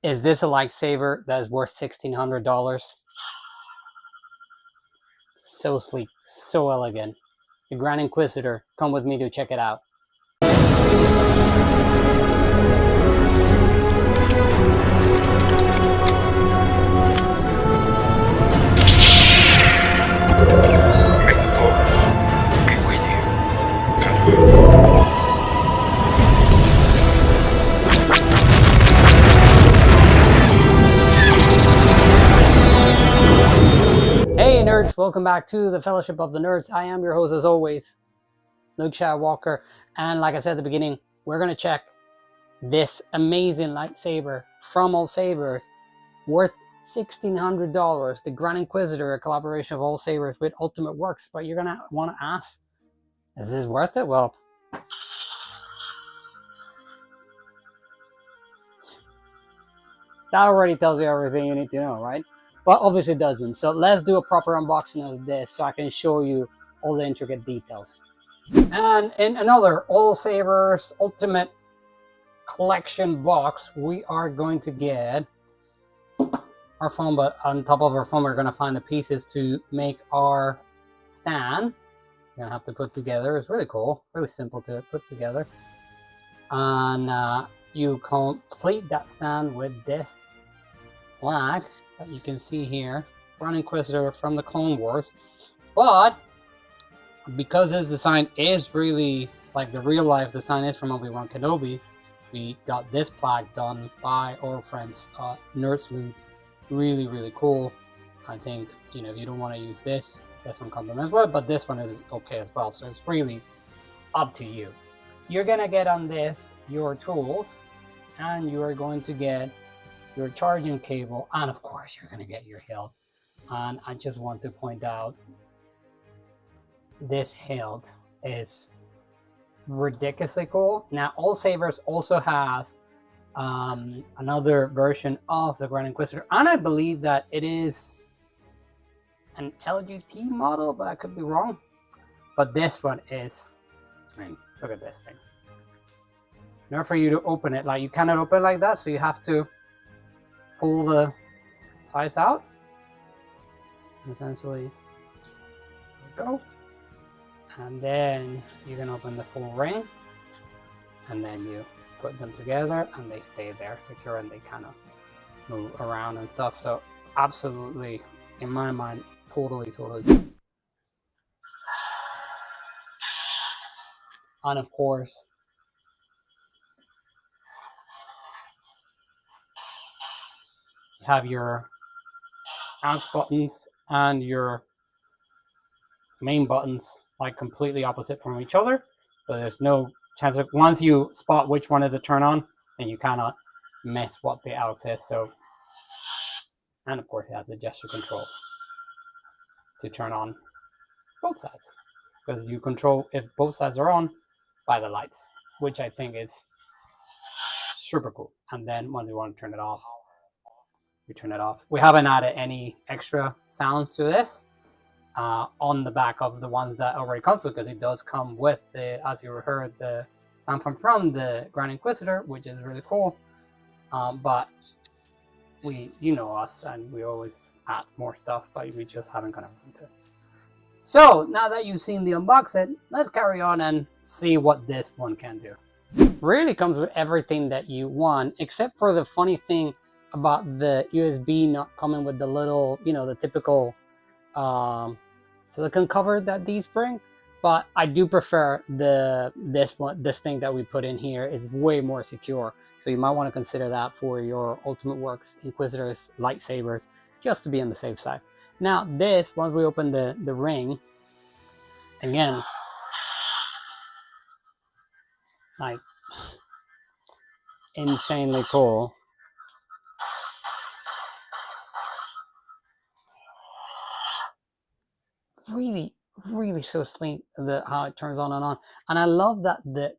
Is this a lightsaber that is worth $1,600? So sleek, so elegant. The Grand Inquisitor. Come with me to check it out. Hey nerds, welcome back to the Fellowship of the Nerds. I am your host as always, Luke Walker, and like I said at the beginning, we're going to check this amazing lightsaber from All Sabers worth $1,600, the Grand Inquisitor, a collaboration of All Sabers with Ultimate Works. But you're going to want to ask, is this worth it? Well, that already tells you everything you need to know, right? But obviously it doesn't. So let's do a proper unboxing of this so I can show you all the intricate details. And in another All Sabers Ultimate Collection box, we are going to get our foam, but on top of our foam, we're going to find the pieces to make our stand. You're going to have to put together. It's really cool, really simple to put together. And you complete that stand with this flag that you can see here, Grand Inquisitor from the Clone Wars. But because this design is really like the real life design is from Obi-Wan Kenobi, we got this plaque done by our friends Nerdsloot. Really, really cool. I think, you know, if you don't want to use this one complements well, but this one is okay as well. So it's really up to you. You're gonna get on this your tools, and you are going to get your charging cable, and of course you're gonna get your hilt. And I just want to point out, this hilt is ridiculously cool. Now All Sabers also has another version of the Grand Inquisitor, and I believe that it is an LGT model, but I could be wrong. But this one is, I mean, look at this thing. In order for you to open it, like, you cannot open it like that, so you have to pull the sides out. Essentially, there we go. And then you can open the full ring, and then you put them together and they stay there secure, and they kind of move around and stuff. So absolutely, in my mind, totally good. And of course, you have your axe buttons and your main buttons like completely opposite from each other, so there's no chance of, once you spot which one is a turn on, then you cannot miss what the axe is. So, and of course it has the gesture controls to turn on both sides, because you control if both sides are on by the lights, which I think is super cool. And then when you want to turn it off, you turn it off. We haven't added any extra sounds to this on the back of the ones that already comes with, because it does come with the, as you heard, the sound from the Grand Inquisitor, which is really cool. But we, you know us, and we always add more stuff, but we just haven't gone around to it. So now that you've seen the unboxing, let's carry on and see what this one can do. Really comes with everything that you want, except for the funny thing about the USB not coming with the little, you know, the typical silicone cover that these bring. But I do prefer this thing that we put in here is way more secure. So you might want to consider that for your Ultimate Works Inquisitors lightsabers, just to be on the safe side. Now this, once we open the ring, again, like, insanely cool. Really so sleek, how it turns on and on. And I love that the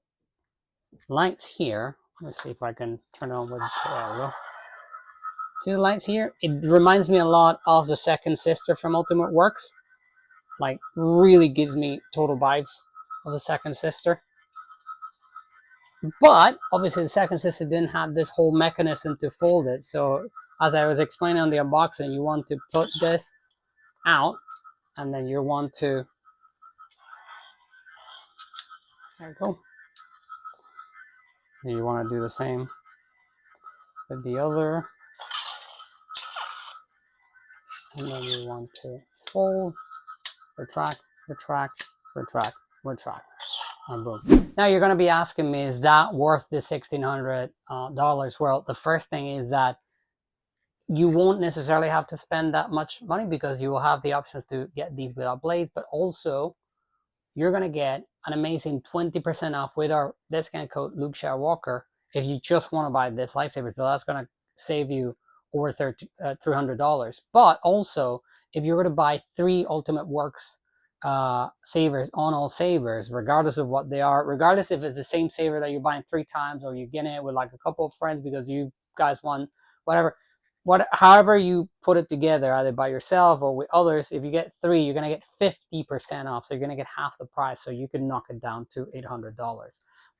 lights here, let's see if I can turn it on with, there we go. See the lights here? It reminds me a lot of the second sister from Ultimate Works. Like, really gives me total vibes of the second sister. But obviously the second sister didn't have this whole mechanism to fold it. So as I was explaining on the unboxing, you want to put this out, and then you want to, there you go. And you want to do the same with the other. And then you want to fold, retract, retract, retract, retract, and boom. Now you're going to be asking me, is that worth the $1,600? Well, the first thing is that you won't necessarily have to spend that much money because you will have the options to get these without blades, but also you're going to get an amazing 20% off with our discount code Luke Skywalker if you just want to buy this lightsaber. So that's going to save you over $300. But also, if you're going to buy 3 Ultimate Works sabers on All Sabers, regardless of what they are, regardless if it's the same saber that you're buying 3 times or you're getting it with like a couple of friends because you guys won, whatever, however you put it together, either by yourself or with others, if you get 3, you're going to get 50% off. So you're going to get half the price. So you can knock it down to $800.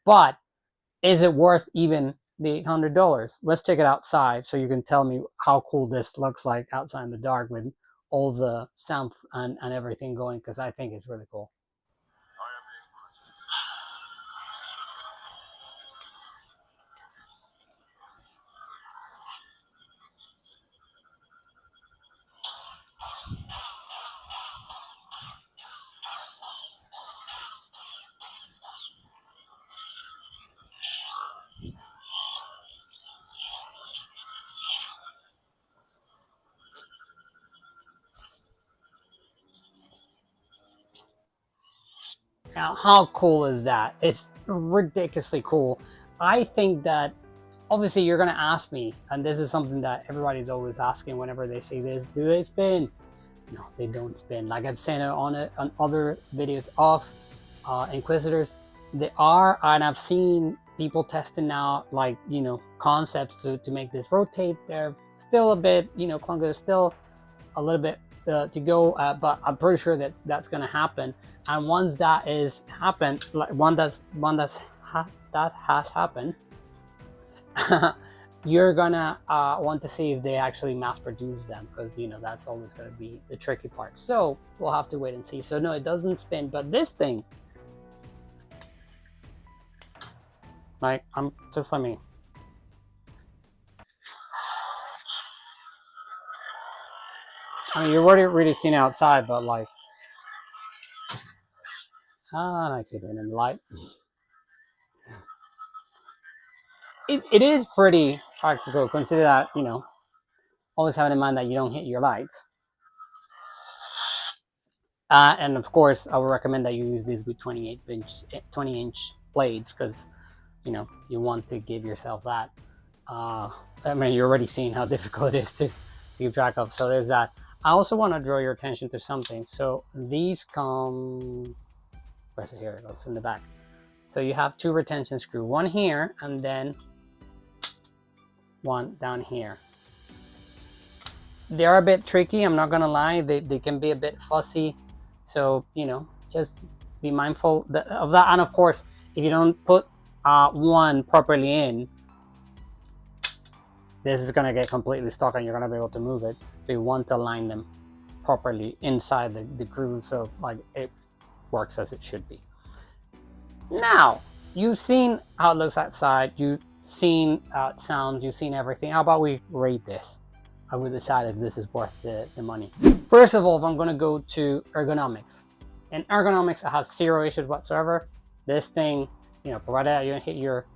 But is it worth even the $800? Let's check it outside so you can tell me how cool this looks like outside in the dark with all the sound and everything going, because I think it's really cool. Now, how cool is that? It's ridiculously cool. I think that obviously you're going to ask me, and this is something that everybody's always asking whenever they say this, do they spin? No, they don't spin. Like I've said on other videos of Inquisitors, they are, and I've seen people testing out like, you know, concepts to make this rotate. They're still a bit, you know, clunky. There's still a little bit to go, but I'm pretty sure that that's going to happen. And once that is happened, like that has happened, you're gonna want to see if they actually mass produce them, because you know that's always going to be the tricky part. So we'll have to wait and see. So no, it doesn't spin, but this thing, like, I'm just, let me. I mean, you're already really seen outside, but like, I'm actually doing in the light. It is pretty practical. Consider that, you know, always having in mind that you don't hit your lights. And of course, I would recommend that you use these with 20-inch blades, because you know you want to give yourself that. I mean, you're already seeing how difficult it is to keep track of. So there's that. I also want to draw your attention to something. So these come, where's it? Here it goes in the back. So you have 2 retention screws, one here and then one down here. They are a bit tricky, I'm not gonna lie. They can be a bit fussy. So, you know, just be mindful of that. And of course, if you don't put one properly in, this is gonna get completely stuck and you're gonna be able to move it. So you want to align them properly inside the groove, so like it works as it should be. Now, you've seen how it looks outside, you've seen how it sounds, you've seen everything. How about we rate this? I will decide if this is worth the money. First of all, I'm going to go to ergonomics. In ergonomics, I have 0 issues whatsoever. This thing, you know, provided that you don't hit your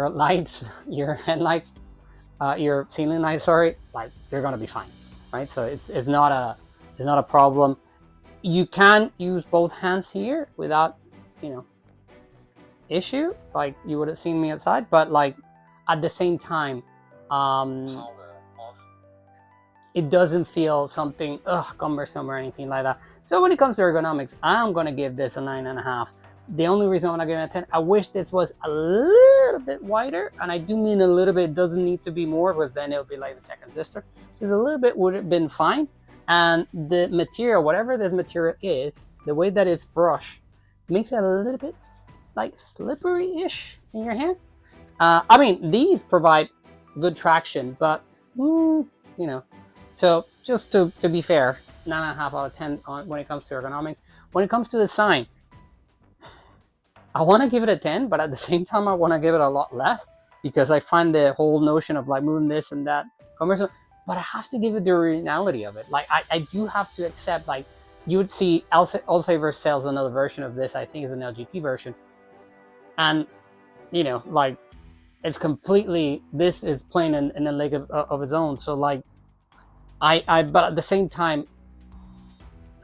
lights, your headlights, your ceiling lights, sorry, like you're going to be fine, right? So it's not a problem. You can use both hands here without, you know, issue, like you would have seen me outside, but like at the same time, it doesn't feel something cumbersome or anything like that. So when it comes to ergonomics, I'm gonna give this a 9.5. The only reason I'm not giving it a 10, I wish this was a little bit wider, and I do mean a little bit. It doesn't need to be more, because then it'll be like the second sister. Just a little bit would have been fine. And the material, whatever this material is, the way that it's brushed makes it a little bit like slippery-ish in your hand. I mean, these provide good traction, but you know, so just to be fair, 9.5 out of 10 when it comes to ergonomics. When it comes to design, I want to give it a 10, but at the same time, I want to give it a lot less because I find the whole notion of like moving this and that cumbersome. But I have to give it the originality of it. Like I do have to accept, like you would see All Sabers sells another version of this. I think it's an LGT version, and you know, like it's completely, this is playing in a league of its own. So like but at the same time,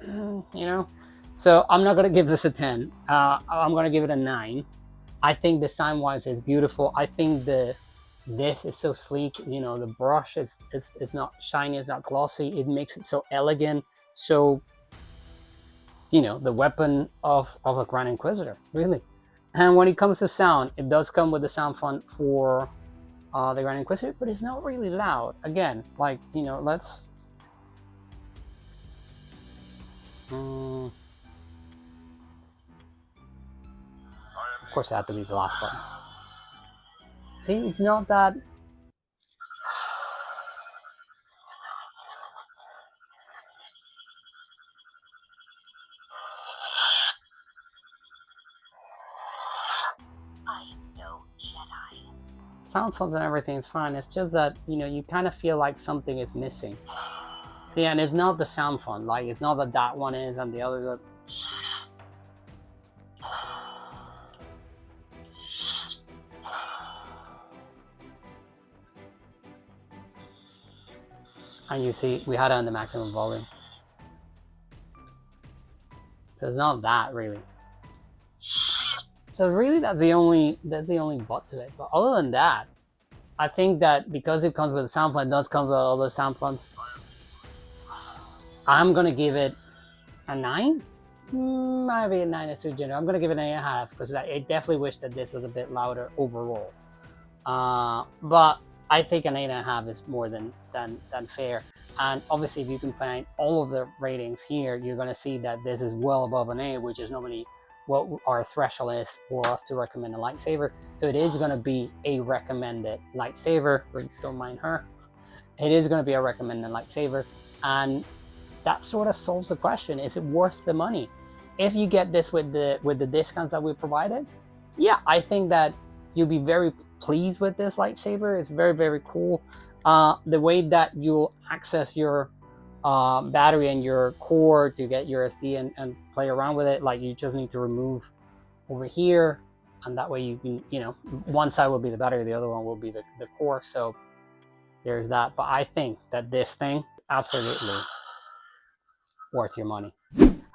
you know, so I'm not gonna give this a 10. I'm gonna give it a 9. I think design wise is beautiful. I think this is so sleek. You know, the brush is not shiny, it's not glossy. It makes it so elegant. So, you know, the weapon of a Grand Inquisitor, really. And when it comes to sound, it does come with the sound font for the Grand Inquisitor, but it's not really loud. Again, like, you know, let's of course it had to be the last button. See, it's not that. Sound fonts and everything is fine. It's just that, you know, you kind of feel like something is missing. See, and it's not the sound font. Like, it's not that one is and the other. And you see, we had it on the maximum volume. So it's not that really. So really that's the only but to it. But other than that, I think that because it comes with a sound font, it does come with other sound fonts. I'm gonna give it a 9. Maybe a 9 is too generous. I'm gonna give it an 8.5 because I definitely wish that this was a bit louder overall. But I think an 8.5 is more than fair. And obviously, if you combine all of the ratings here, you're gonna see that this is well above an 8, which is normally what our threshold is for us to recommend a lightsaber. So it is gonna be a recommended lightsaber. Don't mind her. It is gonna be a recommended lightsaber, and that sort of solves the question: is it worth the money? If you get this with the discounts that we provided, yeah, I think that you'll be very pleased with this lightsaber. It's very, very cool. The way that you'll access your battery and your core to get your SD and play around with it, like you just need to remove over here, and that way you can, you know, one side will be the battery, the other one will be the core. So there's that. But I think that this thing absolutely worth your money.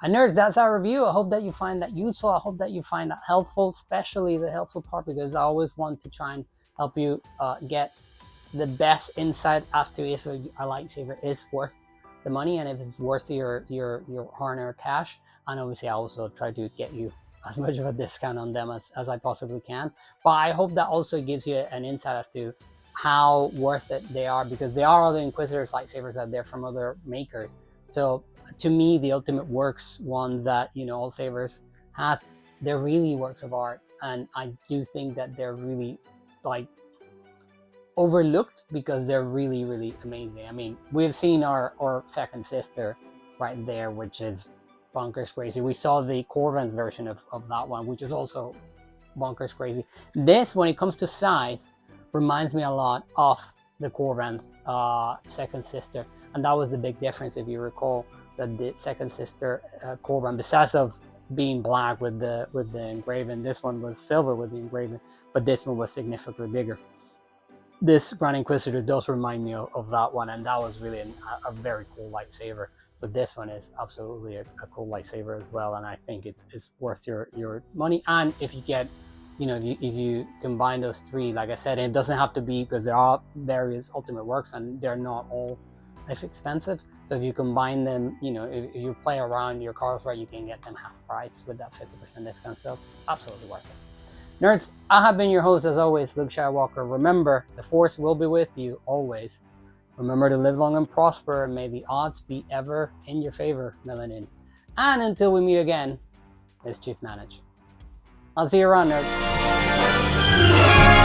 And nerds, that's our review. I hope that you find that useful. I hope that you find that helpful, especially the helpful part, because I always want to try and help you get the best insight as to if a lightsaber is worth the money and if it's worth your hard-earned cash. And obviously I also try to get you as much of a discount on them as I possibly can. But I hope that also gives you an insight as to how worth it they are, because there are other Inquisitors lightsabers out there from other makers. So to me, the Ultimate Works ones that, you know, All Sabers has, they're really works of art. And I do think that they're really like overlooked because they're really, really amazing. I mean, we've seen our second sister right there, which is bonkers crazy. We saw the Corvin's version of that one, which is also bonkers crazy. This, when it comes to size, reminds me a lot of the Corvin's second sister. And that was the big difference, if you recall, that the second sister Corvin, besides of being black with the engraving, this one was silver with the engraving, but this one was significantly bigger. This Grand Inquisitor does remind me of that one, and that was really a very cool lightsaber. So this one is absolutely a cool lightsaber as well, and I think it's worth your money. And if you get, you know, if you combine those three, like I said, it doesn't have to be, because there are various Ultimate Works and they're not all as expensive. So if you combine them, you know, if you play around your cards right, you can get them half price with that 50% discount. So absolutely worth it. Nerds, I have been your host as always, Luke Skywalker. Remember, the Force will be with you always. Remember to live long and prosper, and may the odds be ever in your favor, Melanin. And until we meet again, it's Chief Manage. I'll see you around, nerd.